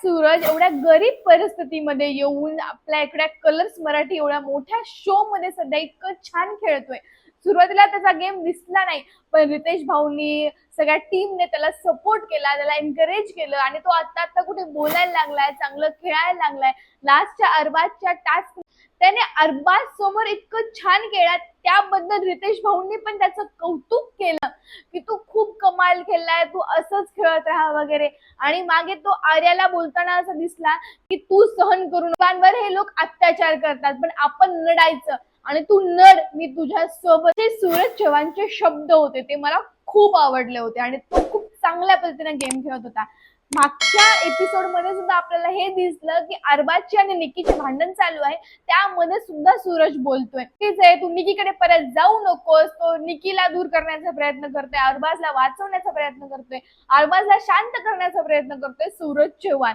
सूरज एवढ्या गरीब परिस्थितीमध्ये येऊन आपल्या इकडे कलर्स मराठी एवढ्या मोठ्या शो मध्ये सध्या इतकं छान खेळतोय. सुरुवातीला त्याचा गेम दिसला नाही, पण रितेश भाऊनी सगळ्या टीमने त्याला सपोर्ट केला, त्याला एनकरेज केलं आणि तो आता आता कुठे बोलायला लागलाय, चांगलं खेळायला लागलाय. लास्टच्या अरबाजच्या टास्क त्याने अरबाज समोर इतकं छान खेळला, त्याबद्दल रितेश भाऊंनी पण त्याचं कौतुक केलं की तू खूप कमाल खेळलाय, तू असंच खेळत राहा वगैरे. आणि मागे तो आर्याला बोलताना असं दिसला की तू सहन करू लोकांवर हे लोक अत्याचार करतात, पण आपण लढायचं आणि तू लढ, मी तुझ्या सोबत. हे सूरज चव्हाणचे शब्द होते, ते मला खूप आवडले होते आणि तो खूप चांगल्या पद्धतीने गेम खेळत होता. मागच्या एपिसोड मध्ये सुद्धा आपल्याला हे दिसलं की अरबाजची आणि निकीचे भांडण चालू आहे, त्यामध्ये सुद्धा सूरज बोलतोय तीच आहे, तू निकीकडे परत जाऊ नकोस. तो निकीला दूर करण्याचा प्रयत्न करतोय, अरबाजला वाचवण्याचा प्रयत्न करतोय, अरबाजला शांत करण्याचा प्रयत्न करतोय सूरज चव्हाण.